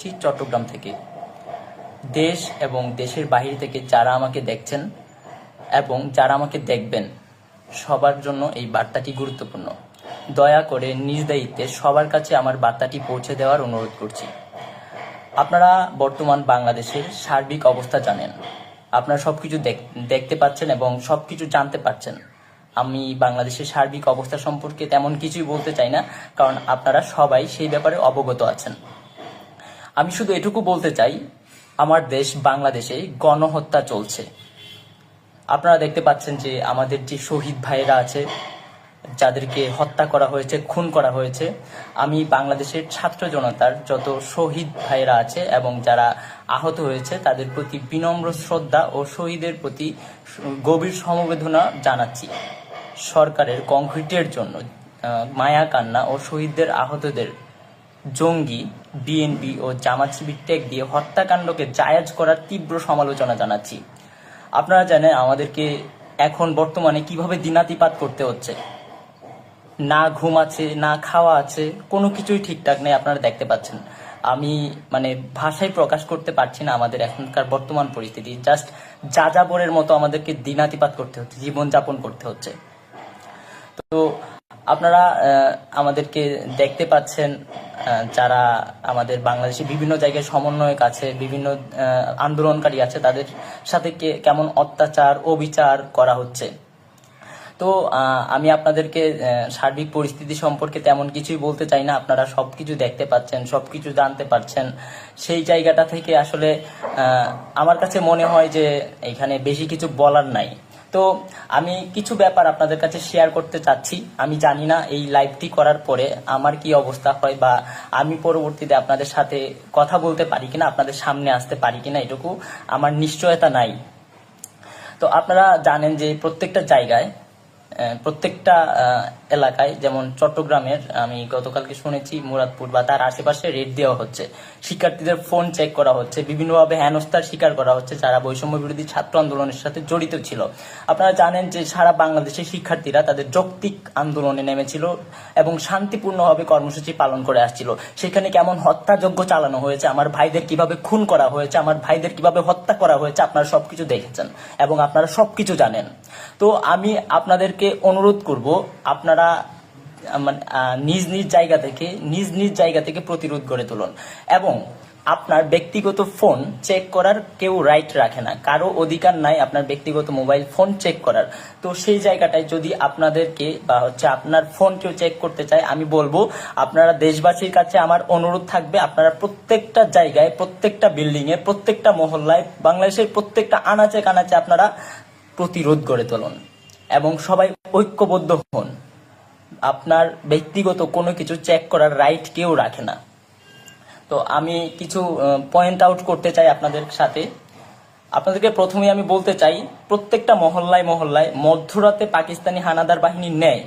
করছি চট্টগ্রাম থেকে। দেশ এবং দেশের বাহির থেকে যারা আমাকে দেখছেন এবং যারা আমাকে দেখবেন, সবার জন্য এই বার্তাটি গুরুত্বপূর্ণ। দয়া করে নিজ দায়িত্বে সবার কাছে আমার বার্তাটি পৌঁছে দেওয়ার অনুরোধ করছি। আপনারা বর্তমান বাংলাদেশের সার্বিক অবস্থা জানেন, আপনারা সবকিছু দেখতে পাচ্ছেন এবং সবকিছু জানতে পারছেন। আমি বাংলাদেশের সার্বিক অবস্থা সম্পর্কে তেমন কিছুই বলতে চাই না, কারণ আপনারা সবাই সেই ব্যাপারে অবগত আছেন। আমি শুধু এটুকু বলতে চাই, আমার দেশ বাংলাদেশে গণহত্যা চলছে। আপনারা দেখতে পাচ্ছেন যে আমাদের যে শহীদ ভাইয়েরা আছে, যাদেরকে হত্যা করা হয়েছে, খুন করা হয়েছে, আমি বাংলাদেশের ছাত্র জনতার যত শহীদ ভাইয়েরা আছে এবং যারা আহত হয়েছে তাদের প্রতি বিনম্র শ্রদ্ধা ও শহীদের প্রতি গভীর সমবেদনা জানাচ্ছি। সরকারের কংক্রিটের জন্য মায়া কান্না ও শহীদদের আহতদের জঙ্গি, বিএনপি ও জামাত শিবির টেক দিয়ে হত্যাকাণ্ডকে জায়েজ করার তীব্র সমালোচনা জানাচ্ছি। আপনারা জানেন আমাদেরকে এখন বর্তমানে কিভাবে দিনাতিপাত করতে হচ্ছে। না ঘুম আছে, না খাওয়া আছে, কোনো কিছুই ঠিকঠাক নেই। আপনারা দেখতে পাচ্ছেন, আমি ভাষায় প্রকাশ করতে পারছি না আমাদের এখনকার বর্তমান পরিস্থিতি। জাস্ট যাযাবরের মতো আমাদেরকে দিনাতিপাত করতে হচ্ছে, জীবনযাপন করতে হচ্ছে। তো আপনারা আমাদেরকে দেখতে পাচ্ছেন, যারা আমাদের বাংলাদেশে বিভিন্ন জায়গায় সমন্বয়ক আছে, বিভিন্ন আন্দোলনকারী আছে, তাদের সাথে কেমন অত্যাচার, অবিচার করা হচ্ছে। তো আমি আপনাদেরকে সার্বিক পরিস্থিতি সম্পর্কে তেমন কিছুই বলতে চাই না। আপনারা সবকিছু দেখতে পাচ্ছেন, সবকিছু জানতে পারছেন। সেই জায়গাটা থেকে আসলে আমার কাছে মনে হয় যে এখানে বেশি কিছু বলার নাই। তো আমি কিছু ব্যাপার আপনাদের কাছে শেয়ার করতে চাচ্ছি। আমি জানি না এই লাইভটি করার পরে আমার কি অবস্থা হয়, বা আমি পরবর্তীতে আপনাদের সাথে কথা বলতে পারি কিনা, আপনাদের সামনে আসতে পারি কিনা, এটুকু আমার নিশ্চয়তা নাই। তো আপনারা জানেন যে প্রত্যেকটা জায়গায়, প্রত্যেকটা এলাকায়, যেমন চট্টগ্রামের আমি গতকালকে শুনেছি মুরাদপুর বা তার আশেপাশে রেড দেওয়া হচ্ছে, শিক্ষার্থীদের ফোন চেক করা হচ্ছে, বিভিন্নভাবে হেনস্থার শিকার করা হচ্ছে যারা বৈষম্য বিরোধী ছাত্র আন্দোলনের সাথে জড়িত ছিল। আপনারা জানেন যে সারা বাংলাদেশের শিক্ষার্থীরা তাদের যৌক্তিক আন্দোলনে নেমেছিল এবং শান্তিপূর্ণভাবে কর্মসূচি পালন করে আসছিল। সেখানে কেমন হত্যাযজ্ঞ চালানো হয়েছে, আমার ভাইদের কিভাবে খুন করা হয়েছে, আমার ভাইদের কিভাবে হত্যা করা হয়েছে, আপনারা সবকিছু দেখেছেন এবং আপনারা সবকিছু জানেন। তো আমি আপনাদেরকে অনুরোধ করব, আপনারা নিজ নিজ জায়গা থেকে প্রতিরোধ গড়ে তুলুন। এবং আপনার ব্যক্তিগত ফোন চেক করার কেউ রাইট রাখে না, কারো অধিকার নাই আপনার ব্যক্তিগত মোবাইল ফোন চেক করার। তো সেই জায়গাটায় যদি আপনাদেরকে বা আপনার ফোন কেউ চেক করতে চায়, আমি বলবো আপনারা দেশবাসীর কাছে আমার অনুরোধ থাকবে, আপনারা প্রত্যেকটা জায়গায়, প্রত্যেকটা বিল্ডিং এ, প্রত্যেকটা মহল্লায়, বাংলাদেশের প্রত্যেকটা আনাচে কানাচে আপনারা প্রতিরোধ গড়ে তুলুন এবং সবাই ঐক্যবদ্ধ হন। আপনার ব্যক্তিগত কোনো কিছু চেক করার রাইট কেউ রাখে না। তো আমি কিছু পয়েন্ট আউট করতে চাই আপনাদের সাথে। আপনাদেরকে প্রথমে আমি বলতে চাই, প্রত্যেকটা মহল্লায় মহল্লায় মধ্যরাতে পাকিস্তানি হানাদার বাহিনীর ন্যায়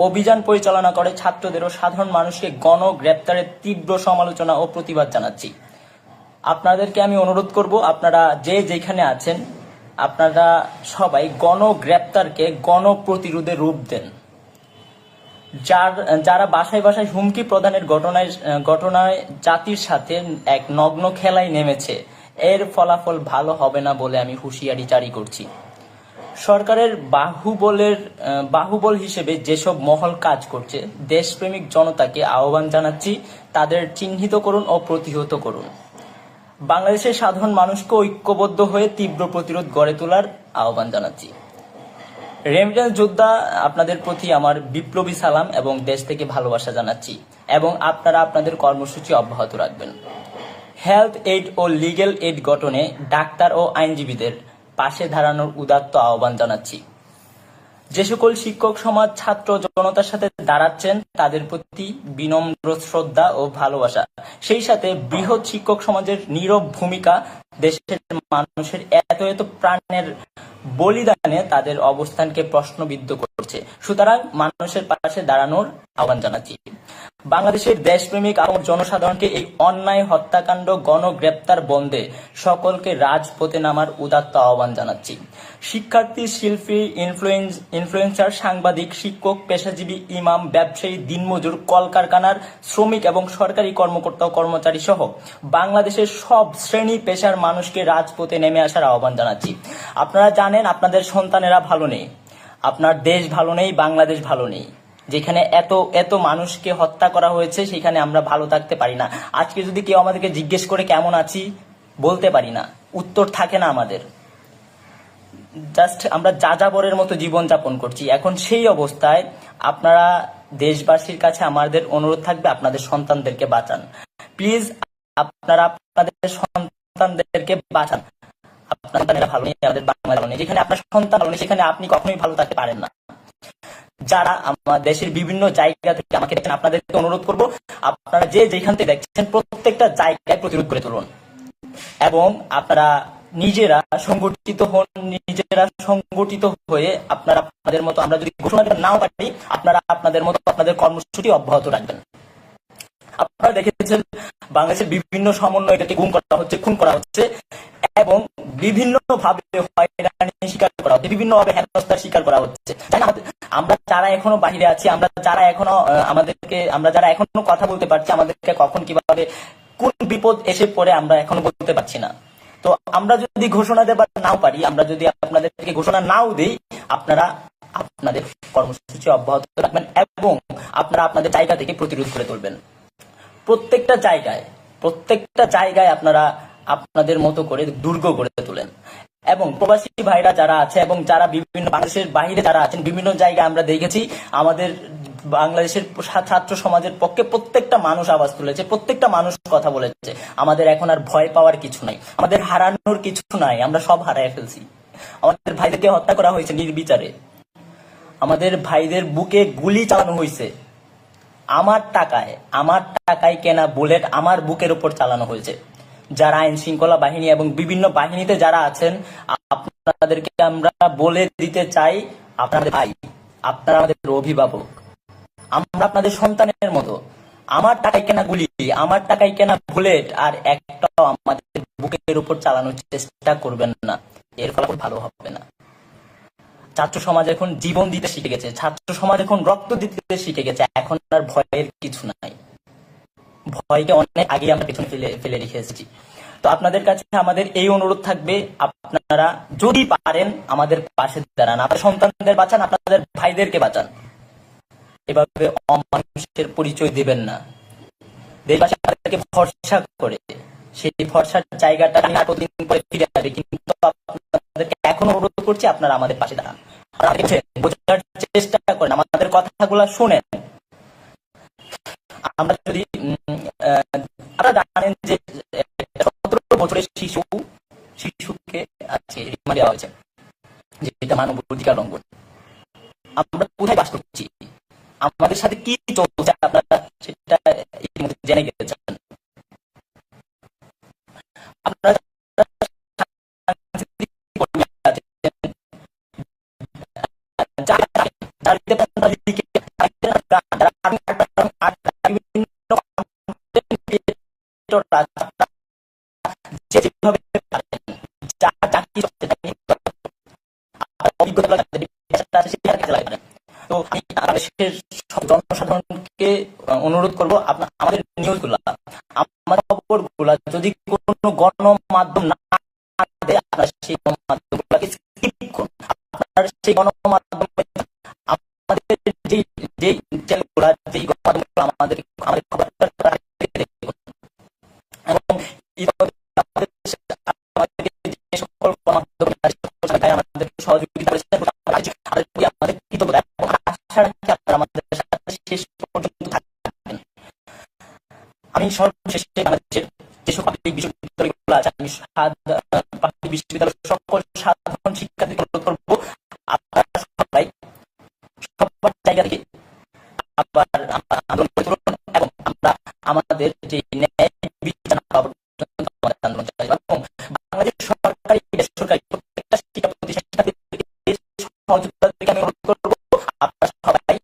অভিযান পরিচালনা করে ছাত্রদের ও সাধারণ মানুষকে গণগ্রেপ্তারের তীব্র সমালোচনা ও প্রতিবাদ জানাচ্ছি। আপনাদেরকে আমি অনুরোধ করব, আপনারা যে যেখানে আছেন, আপনারা সবাই গণগ্রেপ্তারকে গণপ্রতিরোধে রূপ দেন। যারা বাসায় বাসায় হুমকি প্রদানের ঘটনায় জাতির সাথে এক নগ্ন খেলায় নেমেছে, এর ফলাফল ভালো হবে না বলে আমি হুঁশিয়ারি জারি করছি। সরকারের বাহুবল হিসেবে যেসব মহল কাজ করছে, দেশপ্রেমিক জনতাকে আহ্বান জানাচ্ছি, তাদের চিহ্নিত করুন ও প্রতিহত করুন। বাংলাদেশের সাধারণ মানুষকে ঐক্যবদ্ধ হয়ে তীব্র প্রতিরোধ গড়ে তোলার আহ্বান জানাচ্ছি। রেমিটেন্স যোদ্ধা, আপনাদের প্রতি আমার বিপ্লবী সালাম এবং দেশ থেকে ভালোবাসা জানাচ্ছি, এবং আপনারা আপনাদের কর্মসূচি অব্যাহত রাখবেন। হেলথ এইড ও লিগ্যাল এইড গঠনে ডাক্তার ও আইনজীবীদের পাশে দাঁড়ানোর উদাত্ত আহ্বান জানাচ্ছি। যে সকল শিক্ষক সমাজ ছাত্র জনতার সাথে দাঁড়াচ্ছেন, তাদের প্রতি বিনম্র শ্রদ্ধা ও ভালোবাসা, সেই সাথে বৃহৎ শিক্ষক সমাজের নীরব ভূমিকা দেশের মানুষের এত এত প্রাণের বলিদানে তাদের অবস্থানকে প্রশ্নবিদ্ধ করছে। সুতরাং মানুষের পাশে দাঁড়ানোর আহ্বান জানাচ্ছি। বাংলাদেশের দেশপ্রেমিক আর জনসাধারণকে এই অন্যায় হত্যাকাণ্ড গণগ্রেপ্তার বন্ধে সকলকে রাজপথে নামার উদাত্ত আহ্বান জানাচ্ছি। শিক্ষার্থী, শিল্পী, ইনফ্লুয়েন্সার, সাংবাদিক, শিক্ষক, পেশাজীবী, ইমাম, ব্যবসায়ী, দিনমজুর, কলকারখানার শ্রমিক এবং সরকারি কর্মকর্তা ও কর্মচারী সহ বাংলাদেশের সব শ্রেণী পেশার মানুষকে রাজপথে নেমে আসার আহ্বান জানাচ্ছি। আপনারা জানেন আপনাদের সন্তানেরা ভালো নেই, আপনার দেশ ভালো নেই, বাংলাদেশ ভালো নেই। যেখানে এত এত মানুষকে হত্যা করা হয়েছে সেখানে আমরা ভালো থাকতে পারি না। আজকে যদি কেউ আমাদেরকে জিজ্ঞেস করে কেমন আছি, বলতে পারি না, উত্তর থাকে না আমাদের। জাস্ট আমরা যাযাবরের মতো জীবন যাপন করছি। এখন সেই অবস্থায় আপনারা দেশবাসীর কাছে আমাদের অনুরোধ থাকবে, আপনাদের সন্তানদেরকে বাঁচান প্লিজ। আপনারা আপনাদের সন্তানদেরকে বাঁচান। আপনার সন্তানেরা ভালো নেই, আমাদের বাংলা ভালো নেই। যেখানে আপনার সন্তান ভালো নেই সেখানে আপনি কখনোই ভালো থাকতে পারেন না। যারা আমার দেশের বিভিন্ন জায়গা থেকে আমাকে দেখছেন, আপনাদেরকে অনুরোধ করব, আপনারা যে যেখান থেকে দেখছেন প্রত্যেকটা জায়গায় প্রতিরোধ করে তুলুন এবং আপনারা নিজেরা সংগঠিত হন। নিজেরা সংগঠিত হয়ে আপনারা আপনাদের মতো, আমরা যদি ঘোষণা নাও পারি, আপনারা আপনাদের মতো আপনাদের কর্মসূচি অব্যাহত রাখবেন। আপনারা দেখেছেন বাংলাদেশের বিভিন্ন সমন্বয়কে গুম করা হচ্ছে, খুন করা হচ্ছে এবং বিভিন্ন ভাবে হয়রানি শিকার করা হচ্ছে, বিভিন্ন ভাবে হেনস্থার শিকার করা হচ্ছে। আমরা যারা এখনো বাহিরে আছি, আমরা যারা এখনো কথা বলতে পারছি, আমাদেরকে কখন কিভাবে কোন বিপদ এসে পড়ে আমরা এখনো বলতে পারছি না। তো আমরা যদি ঘোষণা দেবার নাও পারি, আমরা যদি আপনাদেরকে ঘোষণা নাও দেই, আপনারা আপনাদের কর্মসূচি অব্যাহত রাখবেন এবং আপনারা আপনাদের জায়গা থেকে প্রতিরোধ করে তুলবেন। প্রত্যেকটা জায়গায় আপনারা আপনাদের মতো করে দুর্গ গড়ে তোলেন এবং প্রবাসী ভাইরা যারা আছে এবং যারা বিভিন্ন বাংলাদেশের বাইরে যারা আছেন, বিভিন্ন জায়গায় আমরা দেখেছি আমাদের বাংলাদেশের ছাত্র সমাজের পক্ষে প্রত্যেকটা মানুষ আওয়াজ তুলেছে, প্রত্যেকটা মানুষ কথা বলেছে। আমাদের এখন আর ভয় পাওয়ার কিছু নাই, আমাদের হারানোর কিছু নাই, আমরা সব হারায় ফেলছি। আমাদের ভাইদেরকে হত্যা করা হয়েছে নির্বিচারে, আমাদের ভাইদের বুকে গুলি চালানো হয়েছে, আমার টাকায় কেনা বুলেট আমার বুকের উপর চালানো হয়েছে। যারা আইন শৃঙ্খলা বাহিনী এবং বিভিন্ন বাহিনীতে যারা আছেন, আপনাদেরকে আমরা বলে দিতে চাই, আপনাদের ভাই, আপনারা আমাদের অভিভাবক, আমরা আপনাদের সন্তানের মতো। আমার টাকায় কেনা গুলি, আমার টাকায় কেনা বুলেট আর একটাও আমাদের বুকের উপর চালানোর চেষ্টা করবেন না, এর ফলাফল ভালো হবে না। ছাত্র সমাজ এখন জীবন দিতে শিখে গেছে, ছাত্র সমাজ এখন রক্ত দিতে শিখে গেছে। এখন আর ভয়ের কিছু নাই, ভয়কে অনেক আগে আমরা পেছনে ফেলে রেখে এসেছি। তো আপনাদের কাছে আমাদের এই অনুরোধ থাকবে, আপনারা যদি পারেন আমাদের পাশে দাঁড়ান, আপনার সন্তানদের বাঁচান, আপনাদের ভাইদেরকে বাঁচান। এভাবে অমানুষের পরিচয় দিবেন না। দেশবাসী আপনাদেরকে ভরসা করে, সেই ভরসার জায়গাটা কতদিন পরে ফিরে যাবে, কিন্তু আপনাদেরকে এখনো অনুরোধ করছি, আপনারা আমাদের পাশে দাঁড়ান, বোঝার চেষ্টা করেন, আমাদের কথাগুলো শুনেন। আমরা যদি আপনারা জানেন যে 17 বছরের শিশুকে আজকে রিমান্ডে দেওয়া হয়েছে, যেটা মানবাধিকার লঙ্ঘন। আমরা কোথায় বাস করছি, আমাদের সাথে কি চলছে, আপনারা সেটা ইতিমধ্যে জেনে গেছেন। আপনারা জনসাধারণকে অনুরোধ করবো, আমাদের নিউজগুলা, আমাদের খবরগুলা যদি কোনো গণমাধ্যম না দেয়, আপনারা সেই গণমাধ্যমগুলোকে স্কিপ করুন। আপনারা সেই গণমাধ্যম আমাদের যেই চ্যানেলগুলা, যেই গণমাধ্যমগুলো আমাদের খবর এবং যে সকল গণমাধ্যম আমাদের সহযোগিতা করেছেন, আমাদের কৃতজ্ঞতা এবং আশা রাখি আপনারা আমাদের সাথে শেষ পর্যন্ত থাকবেন। আমি সর্বশেষে বাংলাদেশের যেসব পাবলিক বিশ্ববিদ্যালয়গুলো আছে, আমি পাবলিক বিশ্ববিদ্যালয়ের সকল সাধারণ শিক্ষার্থীকে অনুরোধ করবো, আপনারা সবাই সবার জায়গা থেকে আবার আন্দোলন করে তুলুন এবং আমরা আমাদের যে ন্যায় বিচার পাওয়ার জন্য আমাদের আন্দোলন চালাবো এবং বাংলাদেশ সরকারি বেসরকারি প্রত্যেকটা শিক্ষা প্রতিষ্ঠানকে সহযোগিতা থেকে আমি অনুরোধ করবো, আপনারা সবাই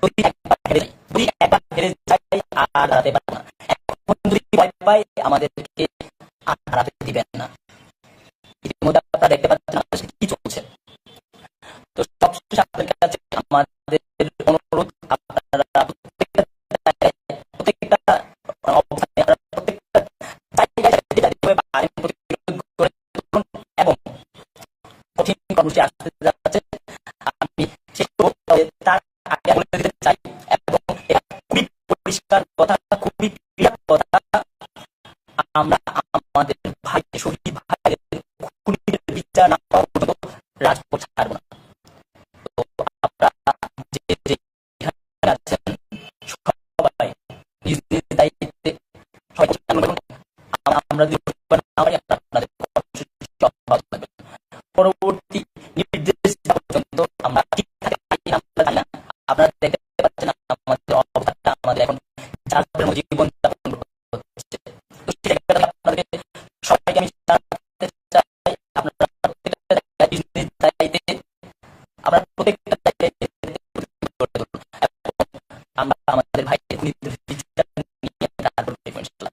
যদি একবার হেরে যাই, যদি একবার হেরে যাই আর দাঁড়াতে পারবো না। এখন যদি ভয় পাই আমাদেরকে আর দাঁড়াতে দিবেন না। ইতিমধ্যে আপনারা দেখতে পাচ্ছেন বাংলাদেশে কি চলছে। তো সবশেষে আপনাদের কাছে আমাদের অনুরোধ, আপনারা প্রত্যেকটা প্রত্যেকটা অবস্থানে প্রত্যেকটা জায়গায় যেভাবে পারেন প্রতিরোধ করে তুলুন এবং কঠিন কর্মসূচি আসতে যাচ্ছে আমি শেষ করব, তার আগে বলে দিতে চাই এবং এটা খুবই পরিষ্কার কথা, খুবই ক্লিয়ার কথা, আমরা আমাদের ভাই শহীদ ভাইদের খুনিদের বিচার না পাওয়া পর্যন্ত রাজপথ ছাড়ব না। তো আপনারা যে যেখানে আছেন সবাই নিজ নিজ দায়িত্বে সবাই চেষ্টা করুন। আমরা যদি না পারি আপনাদের কর্মসূচি অব্যাহত থাকবে। পরবর্তী নির্দেশ পর্যন্ত আমরা ঠিক থাকি আমরা জানি না। আপনারা দেখতে পাচ্ছেন আমাদের অবস্থাটা, আমাদের এখন যার জীবন যাপন হচ্ছে। তো সেই জায়গাটা আপনাদেরকে সবাইকে আমি জানাতে চাই, আপনারা প্রত্যেকটা জায়গায় নিজ নিজ দায়িত্বে আমরা প্রত্যেকটা জায়গায় আমরা আমাদের ভাইকে